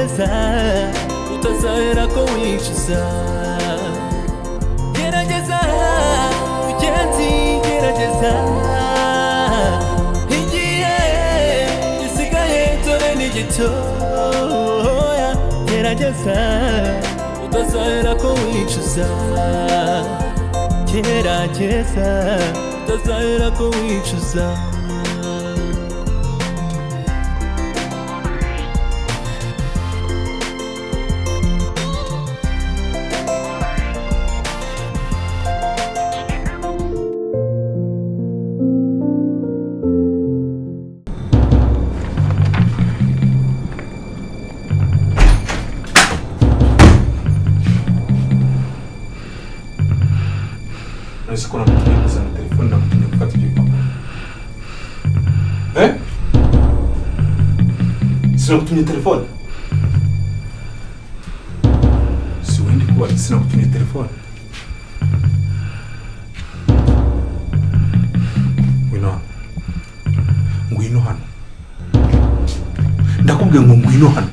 gerageza utazahera ko wicuza gerageza mugenzi gerageza igihe gisigaye dore ni gitoya gerageza utazahera ko wicuza gerageza utazahera ko wicuza Ese kuna mtumia kuzana telefoni na mtumia kufati juu papa. Sina kutumia telefoni? Siwendi kuwa sina kutumia telefoni. Ngwino hano. Ndakubwiye ngo ngwino hano.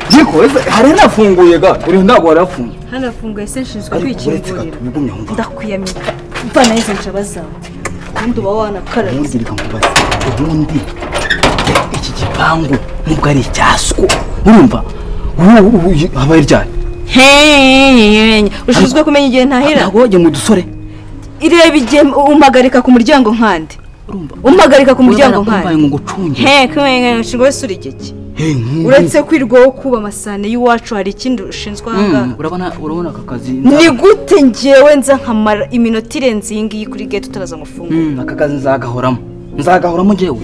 Jiko harena funguye ga uri ndago warafunga hana funguye se nshinzwe kwikingurira ndakwiyamika mfana yese ncabazawe kandi uba wanakarara muzirika mubaza ubundi iki gipangu nubwo ari icyaswo urumva habaye ryane ushinzwe kumenya igihe ntahira nagoje mu dusore ireba igihe umpagarika ku muryango nkandi umpagarika ku muryango nkandi kumenya nshinzwe wese uri igiki uretse kwirwaho kuba amasane y'uwacu hari ikindi ushinzwe ahangaha urabona aka kazi ni gute njyewe nza nkamara iminota irenze iyi ngiyi kuri gate utaraza amafunguro aka kazi nzagahoramo njyewe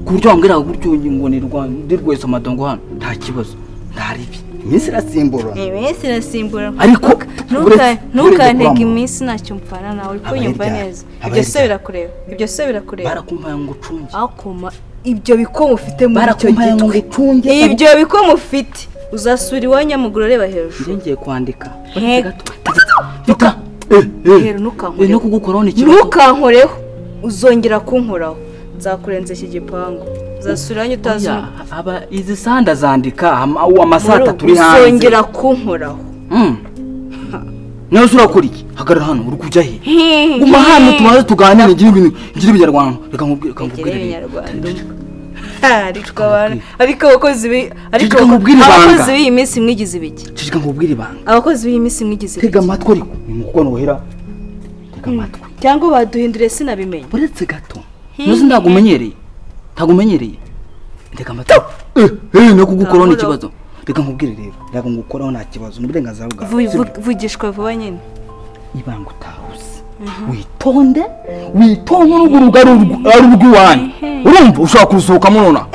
ku buryo wambwira gutyo ngo ndirwese amadongo hano nta kibazo ntaribi iminsi irasimbura ariko ntukantege iminsi ntacyo mpfana nawe uri kunyumva neza ibyo se birakureba barakumpaye ngo ucunge akoma ibyo bikomo ufite muri icyo gitwe ibyo bikomo ufite uzasura iwanyu amaguru areba hejuru ngiye kwandika no kugukoraho n'ikibazo ntukankoreho uzongera kunkoraho nzakurenza iki gipangu uzasura iwanyu utazumva aba izi sanda zandika amasata turi hanze uzongera kunkoraho nawe urakora iki hagarara hano uri kujya he guma hano tumaze tuganire ngire ibinyarwanda reka nkubwire ariko abakozi b'iyi minsi mwigize ibiki reka nkubwire ibanga abakozi b'iyi minsi mwigize ibiki tega amatwi ariko ni mu kuko nohera tega amatwi cyangwa baduhindure sinabimenye uretse gato nuzi ndagumenyereye tega amatwi no kugukoraho n'ikibazo reka nkubwire rero reka ngukoraho nta kibazo n'uburenganzira bwawe vugishwa vuba nyine ibanga utahuze witonde n'urugo ari urw'iwanyu urumva ushobora kurusohokamo nona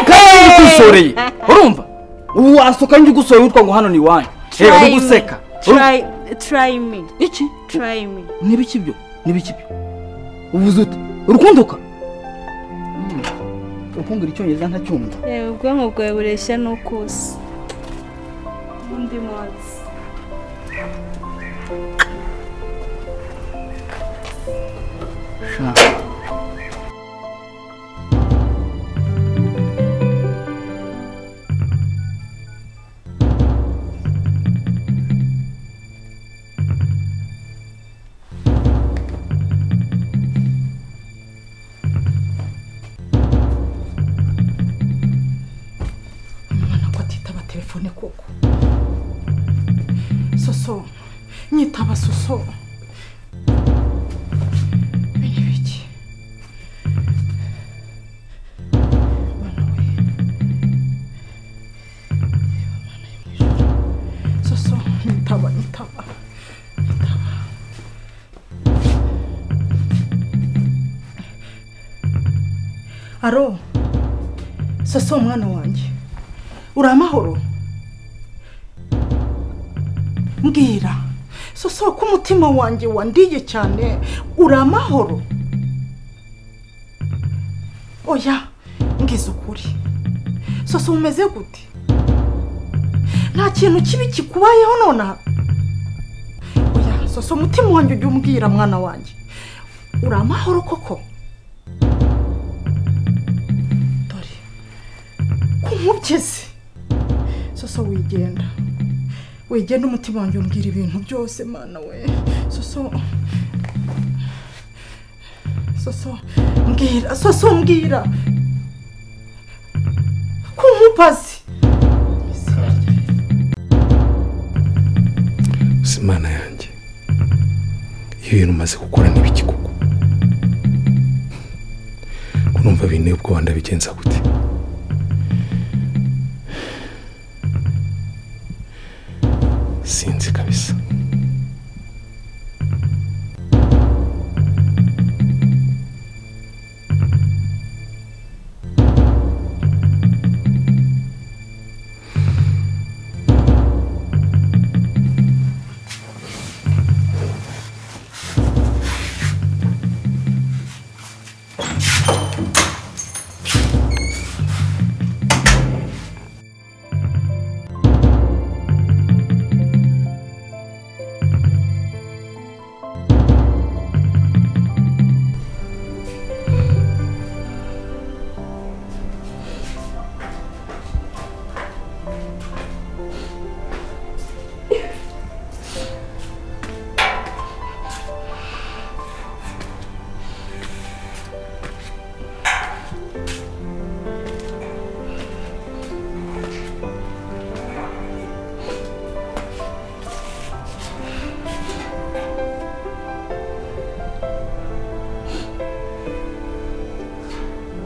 kandi kusoreye urumva ubu wasohoka njye gusohoye witwa ngo hano ni iwanyu uri guseka try me iki try me nibiki byo ubuze ute urukunduka urukumbura icyongereza ntacyumva ubwonko bwawe bureshya n'ukusa undi munsi telefone koko soso nyitaba soso bini biki bana we bana yimwisho soso nyitaba aro soso mwana wanjye uri amahoro mbwira soso ko umutima wanjye wandiye cyane uri amahoro oya ngize ukuri soso umeze gute nta kintu kibi kikubayeho nona oya soso umutima wanjye ujye umbwira mwana wanjye uri amahoro koko dore kumubyize soso wigenda umutima wanjye umbwira ibintu byose mana we soso mbwira kumupazi simana yanjye ibintu umaze gukora n'ibiki koko kunumva bine ubwo wanda bigenza gute sinzi kabisa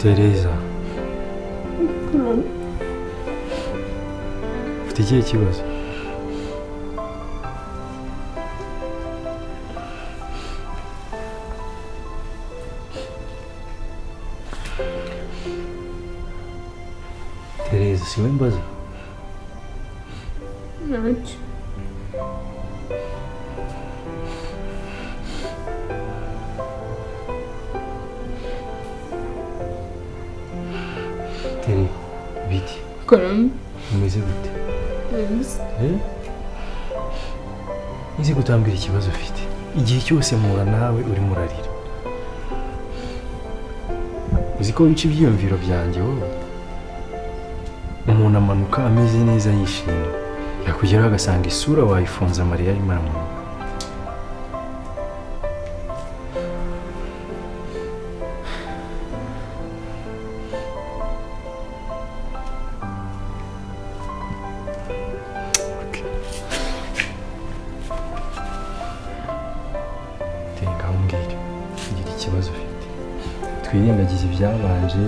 Teresa ufite ikihe kibazo? Teresa si we mbaza? Ntacyo. Biti. Karame. Umeze gute? Neza. Nzi gutambira ikibazo ufite. Igihe cyose mpura nawe uri murarira. Uzi ko wica ibyiyumviro byanjye wowe. Umuntu amanuka ameze neza yishimye. Yakugeraho agasanga isura wayifunze amarira arimo aramunuka. Twirengagize ibyabanje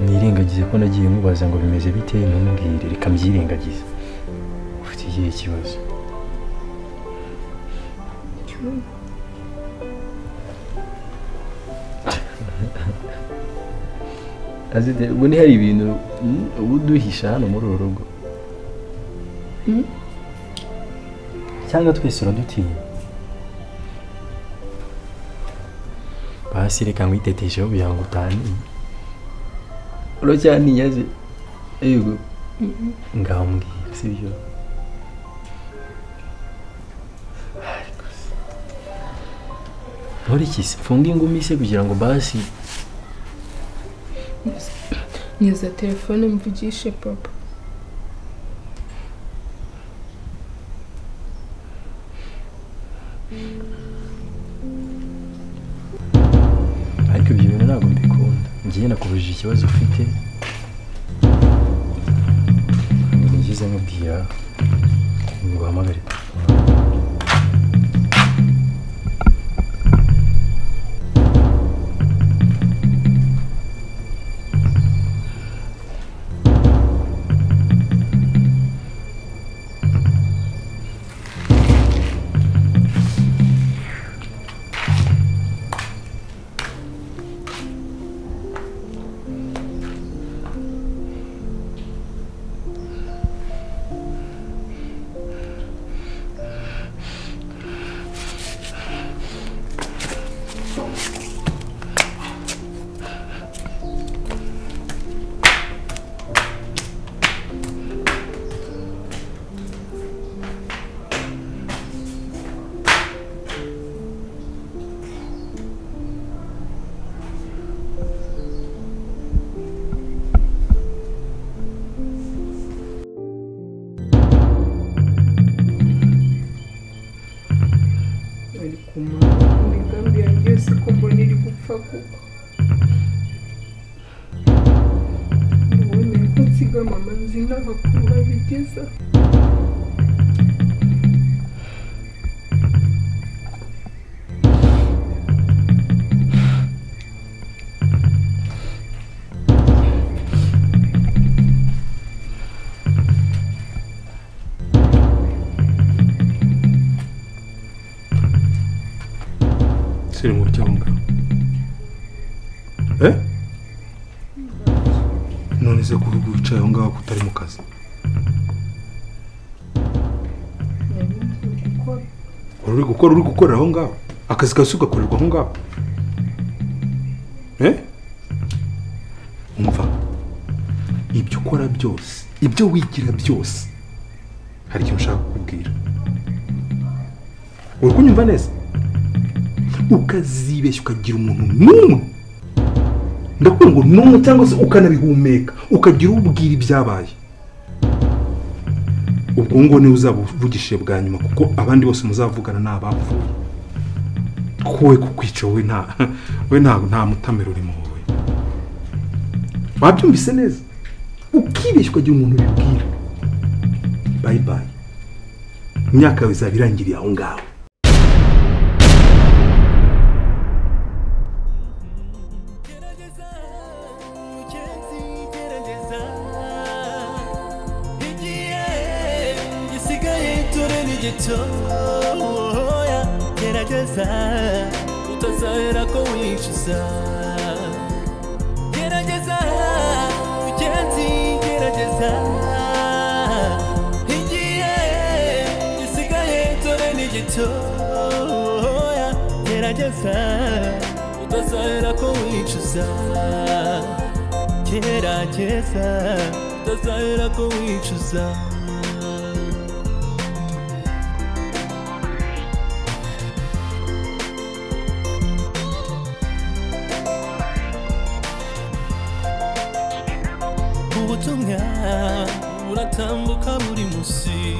nirengagize ko nagiye mubaza ngo bimeze bite ntumbwire reka mbyirengagize ufite igihe kibazo azide ubu ni hari ibintu ubu duhisha hano muri uru rugo cyangwa twese uradutinya basi reka nkwitetesheho kugira ngo utaniye uracyaniye aze yego ngaho mbwira sibyo ntore kisi mfunga ingumi se kugira ngo basi nyuza telefone mvugishe papa. ariko ibyo bintu ntabwo mbikunda. Ngiye nakubujije ikibazo ufite, ngize nkubwira ngo hamagare. Imigambi yanjye yose ko mbona iri gupfa kuko wemeye ko nsiga mama nzi n'abakuru babigeza. Siri mu cyonga. None se kuvuga wicaye aho ngaho kutari mu kazi. Uri gukorera aho ngaho. Akazi kawe ugakorerwa aho ngaho. Umva. Ibyo ukora byose, ibyo wigira byose. Hari ikintu ushaka kukubwira. Uri kunyumva neza? Ukazibeshya ukagira umuntu n'umwe, ndakubwira ngo n'umwe cyangwa se ukanabihumeka ukagira ubwira ibyabaye, ubwo ngo niwe uzabuvugishije bwa nyuma kuko abandi bose muzavugana n'abapfuye. Kowe kukwica we nta mutamero urimo wowe. Wabyumvise neza? Ukibeshya ukagira umuntu ubibwira. Bye bye. Imyaka yawe izaba irangiriye aho ngaho. Gerageza utazahera ko wicuza. Gerageza ugenzi, gerageza igihe gisigaye dore ni gitoya. Gerageza utazahera ko wicuza. Gerageza utazahera ko wicuza. Ubutumwa buratambuka buri munsi.